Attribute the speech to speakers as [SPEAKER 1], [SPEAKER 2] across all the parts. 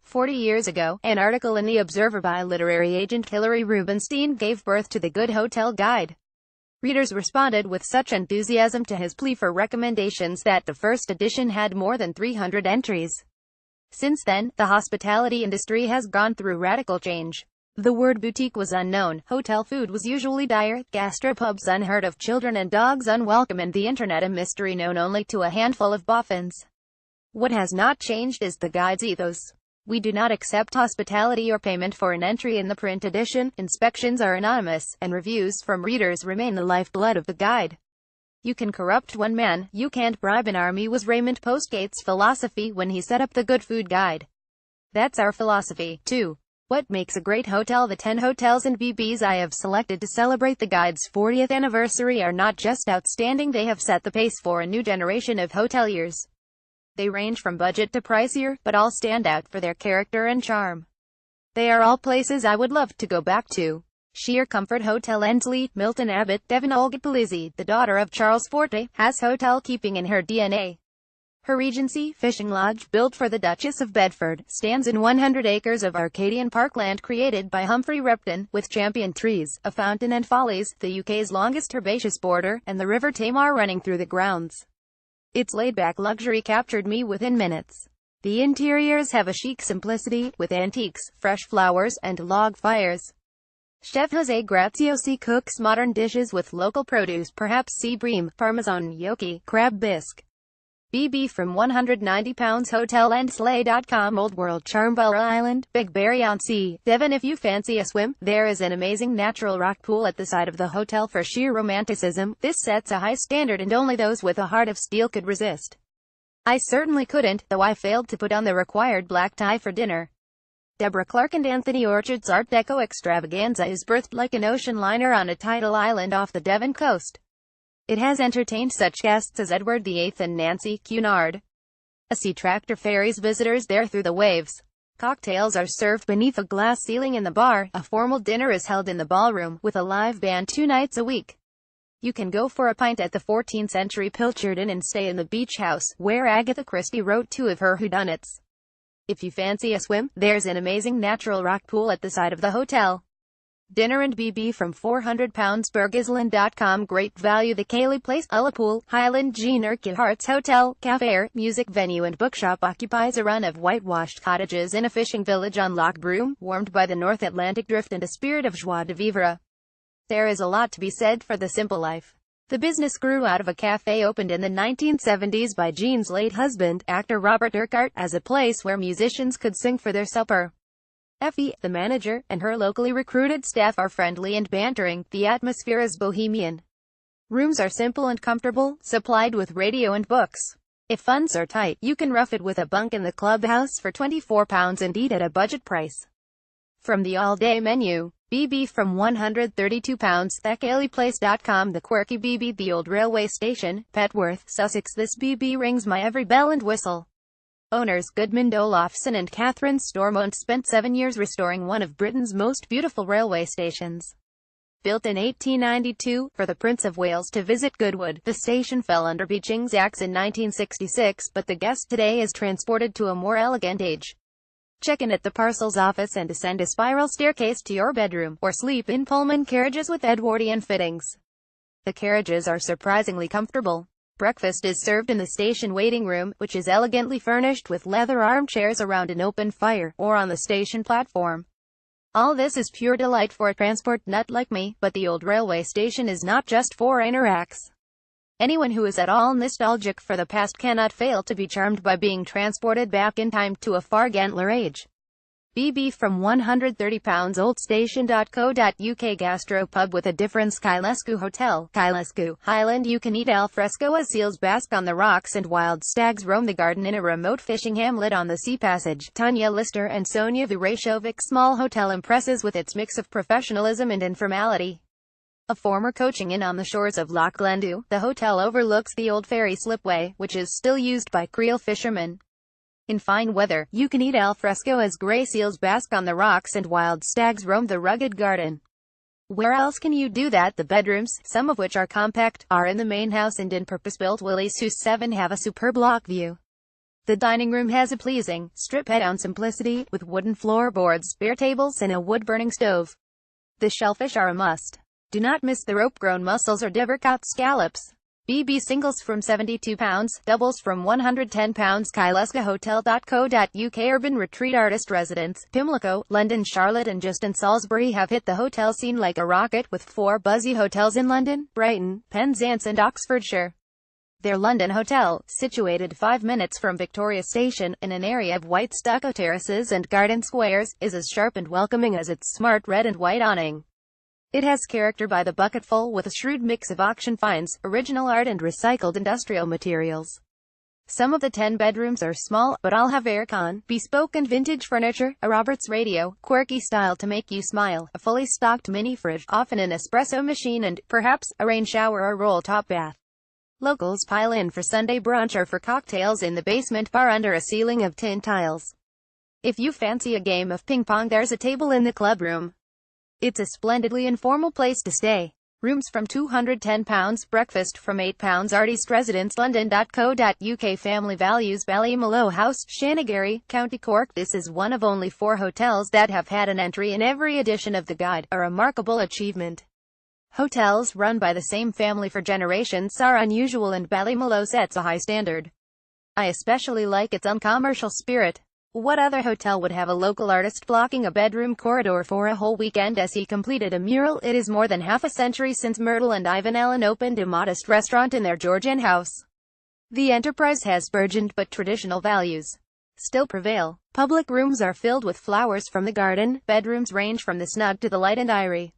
[SPEAKER 1] 40 years ago, an article in The Observer by literary agent Hilary Rubinstein gave birth to the Good Hotel Guide. Readers responded with such enthusiasm to his plea for recommendations that the first edition had more than 300 entries. Since then, the hospitality industry has gone through radical change. The word boutique was unknown, hotel food was usually dire, gastropubs unheard of, children and dogs unwelcome, and the internet a mystery known only to a handful of boffins. What has not changed is the guide's ethos. We do not accept hospitality or payment for an entry in the print edition, inspections are anonymous, and reviews from readers remain the lifeblood of the guide. You can corrupt one man, you can't bribe an army was Raymond Postgate's philosophy when he set up the Good Food Guide. That's our philosophy, too. What makes a great hotel? The 10 hotels and BBs I have selected to celebrate the Guide's 40th anniversary are not just outstanding, they have set the pace for a new generation of hoteliers. They range from budget to pricier, but all stand out for their character and charm. They are all places I would love to go back to. Sheer Comfort Hotel Ensley, Milton Abbott, Devon Olga Palizzi, the daughter of Charles Forte, has hotel keeping in her DNA. Her Regency Fishing Lodge, built for the Duchess of Bedford, stands in 100 acres of Arcadian parkland created by Humphrey Repton, with champion trees, a fountain and follies, the UK's longest herbaceous border, and the River Tamar running through the grounds. Its laid-back luxury captured me within minutes. The interiors have a chic simplicity, with antiques, fresh flowers, and log fires. Chef Jose Graziosi cooks modern dishes with local produce, perhaps sea bream, parmesan, gnocchi, crab bisque. BB from £190 hotelensley.com. Old World Charm, Bella Island, Big Berry-on-Sea, Devon. If you fancy a swim, there is an amazing natural rock pool at the side of the hotel for sheer romanticism. This sets a high standard and only those with a heart of steel could resist. I certainly couldn't, though I failed to put on the required black tie for dinner. Deborah Clark and Anthony Orchard's Art Deco extravaganza is birthed like an ocean liner on a tidal island off the Devon coast. It has entertained such guests as Edward VIII and Nancy Cunard. A sea tractor ferries visitors there through the waves. Cocktails are served beneath a glass ceiling in the bar. A formal dinner is held in the ballroom, with a live band 2 nights a week. You can go for a pint at the 14th century Pilchard Inn and stay in the beach house, where Agatha Christie wrote 2 of her whodunits. If you fancy a swim, there's an amazing natural rock pool at the side of the hotel. Dinner and BB from £400 Bergisland.com. Great value. The Cayley Place, Ullapool, Highland Jean Urquhart's Hotel, Cafe, music venue and bookshop occupies a run of whitewashed cottages in a fishing village on Loch Broom, warmed by the North Atlantic drift and a spirit of joie de vivre. There is a lot to be said for the simple life. The business grew out of a cafe opened in the 1970s by Jean's late husband, actor Robert Urquhart, as a place where musicians could sing for their supper. Effie, the manager, and her locally recruited staff are friendly and bantering. The atmosphere is bohemian. Rooms are simple and comfortable, supplied with radio and books. If funds are tight, you can rough it with a bunk in the clubhouse for £24 and eat at a budget price. From the all-day menu, BB from £132, thecaleyplace.com. The quirky BB, the old railway station, Petworth, Sussex. This BB rings my every bell and whistle. Owners Goodman Olafson and Catherine Stormont spent 7 years restoring one of Britain's most beautiful railway stations. Built in 1892, for the Prince of Wales to visit Goodwood, the station fell under Beeching's axe in 1966, but the guest today is transported to a more elegant age. Check in at the parcels office and ascend a spiral staircase to your bedroom, or sleep in Pullman carriages with Edwardian fittings. The carriages are surprisingly comfortable. Breakfast is served in the station waiting room, which is elegantly furnished with leather armchairs around an open fire, or on the station platform. All this is pure delight for a transport nut like me, but the old railway station is not just for Anoraks. Anyone who is at all nostalgic for the past cannot fail to be charmed by being transported back in time to a far gentler age. BB from £130 oldstation.co.uk. Gastropub with a difference. Kylescu Hotel, Kylescu, Highland. You can eat al fresco as seals bask on the rocks and wild stags roam the garden in a remote fishing hamlet on the Sea Passage. Tanya Lister and Sonia Vurashovic's small hotel impresses with its mix of professionalism and informality. A former coaching inn on the shores of Loch Glendu, the hotel overlooks the old ferry slipway, which is still used by creel fishermen. In fine weather, you can eat al fresco as grey seals bask on the rocks and wild stags roam the rugged garden. Where else can you do that? The bedrooms, some of which are compact, are in the main house and in purpose-built Willys whose 7 have a superb loch view. The dining room has a pleasing, stripped-down simplicity, with wooden floorboards, bare tables and a wood-burning stove. The shellfish are a must. Do not miss the rope-grown mussels or Devonshire scallops. BB singles from £72, doubles from £110. Kaileskahotel.co.uk. Urban Retreat Artist Residence, Pimlico, London, Charlotte and Justin Salisbury have hit the hotel scene like a rocket, with 4 buzzy hotels in London, Brighton, Penzance and Oxfordshire. Their London hotel, situated 5 minutes from Victoria Station, in an area of white stucco terraces and garden squares, is as sharp and welcoming as its smart red and white awning. It has character by the bucketful, with a shrewd mix of auction finds, original art and recycled industrial materials. Some of the 10 bedrooms are small, but all have aircon, bespoke and vintage furniture, a Roberts radio, quirky style to make you smile, a fully stocked mini fridge, often an espresso machine and, perhaps, a rain shower or roll-top bath. Locals pile in for Sunday brunch or for cocktails in the basement bar under a ceiling of tin tiles. If you fancy a game of ping pong, there's a table in the club room. It's a splendidly informal place to stay. Rooms from £210, breakfast from £8. Artist Residence, London.co.uk. Family Values, Ballymaloe House, Shanagarry, County Cork. This is one of only 4 hotels that have had an entry in every edition of the guide, a remarkable achievement. Hotels run by the same family for generations are unusual, and Ballymaloe sets a high standard. I especially like its uncommercial spirit. What other hotel would have a local artist blocking a bedroom corridor for a whole weekend as he completed a mural? It is more than half a century since Myrtle and Ivan Allen opened a modest restaurant in their Georgian house. The enterprise has burgeoned, but traditional values still prevail. Public rooms are filled with flowers from the garden, bedrooms range from the snug to the light and airy.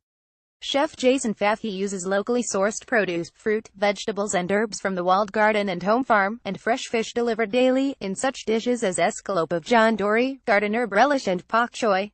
[SPEAKER 1] Chef Jason Fathi uses locally sourced produce, fruit, vegetables and herbs from the walled garden and home farm, and fresh fish delivered daily, in such dishes as escalope of John Dory, garden herb relish and pak choy.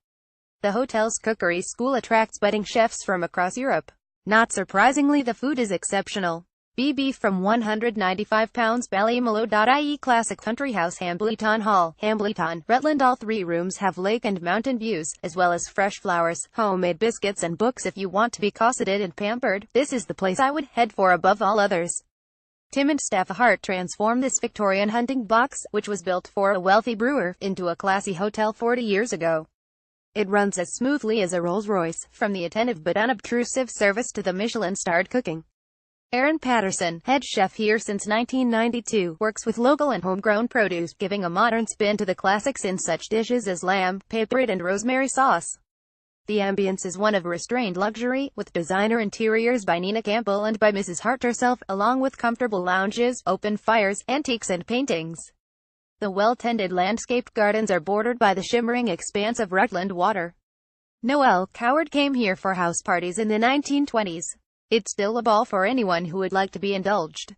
[SPEAKER 1] The hotel's cookery school attracts budding chefs from across Europe. Not surprisingly, the food is exceptional. BB from £195. Ballymaloe.ie. Classic Country House, Hambleton Hall, Hambleton, Rutland. All 3 rooms have lake and mountain views, as well as fresh flowers, homemade biscuits and books. If you want to be cosseted and pampered, this is the place I would head for above all others. Tim and Steph Hart transformed this Victorian hunting box, which was built for a wealthy brewer, into a classy hotel 40 years ago. It runs as smoothly as a Rolls-Royce, from the attentive but unobtrusive service to the Michelin-starred cooking. Aaron Patterson, head chef here since 1992, works with local and homegrown produce, giving a modern spin to the classics in such dishes as lamb, paprite and rosemary sauce. The ambience is one of restrained luxury, with designer interiors by Nina Campbell and by Mrs. Hart herself, along with comfortable lounges, open fires, antiques and paintings. The well-tended landscaped gardens are bordered by the shimmering expanse of Rutland water. Noel Coward came here for house parties in the 1920s. It's still a ball for anyone who would like to be indulged.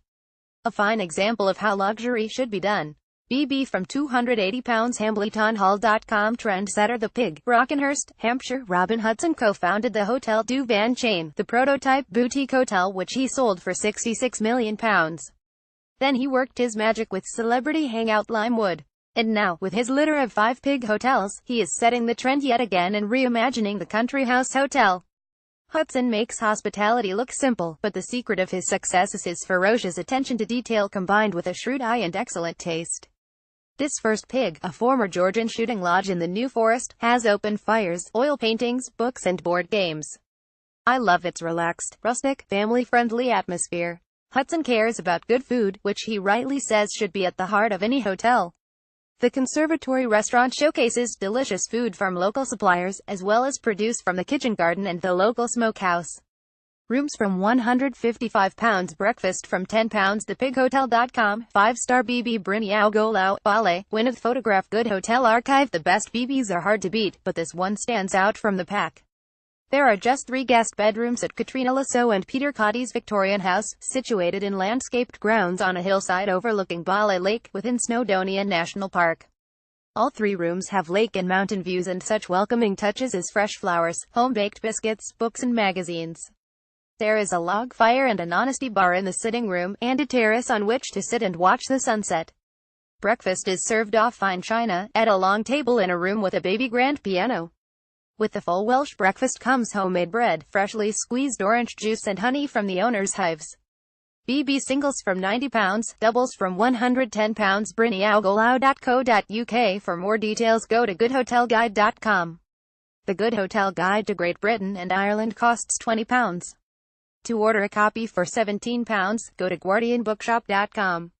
[SPEAKER 1] A fine example of how luxury should be done. BB from £280. Hambletonhall.com. Trendsetter. The Pig, Brockenhurst, Hampshire. Robin Hudson co-founded the Hotel du Van chain, the prototype boutique hotel which he sold for £66 million. Then he worked his magic with celebrity hangout Limewood. And now, with his litter of 5 pig hotels, he is setting the trend yet again and reimagining the country house hotel. Hudson makes hospitality look simple, but the secret of his success is his ferocious attention to detail combined with a shrewd eye and excellent taste. This first pig, a former Georgian shooting lodge in the New Forest, has open fires, oil paintings, books and board games. I love its relaxed, rustic, family-friendly atmosphere. Hudson cares about good food, which he rightly says should be at the heart of any hotel. The Conservatory restaurant showcases delicious food from local suppliers, as well as produce from the kitchen garden and the local smokehouse. Rooms from £155, breakfast from £10. Thepighotel.com. 5-star BB Briniao Golau, Bale, Gwyneth photograph. Good hotel archive. The best BBs are hard to beat, but this one stands out from the pack. There are just 3 guest bedrooms at Katrina Lasso and Peter Cotty's Victorian house, situated in landscaped grounds on a hillside overlooking Bale Lake, within Snowdonia National Park. All 3 rooms have lake and mountain views and such welcoming touches as fresh flowers, home-baked biscuits, books and magazines. There is a log fire and an honesty bar in the sitting room, and a terrace on which to sit and watch the sunset. Breakfast is served off fine china, at a long table in a room with a baby grand piano. With the full Welsh breakfast comes homemade bread, freshly squeezed orange juice and honey from the owner's hives. BB singles from £90, doubles from £110. briniaugalau.co.uk. For more details, go to goodhotelguide.com. The Good Hotel Guide to Great Britain and Ireland costs £20. To order a copy for £17, go to guardianbookshop.com.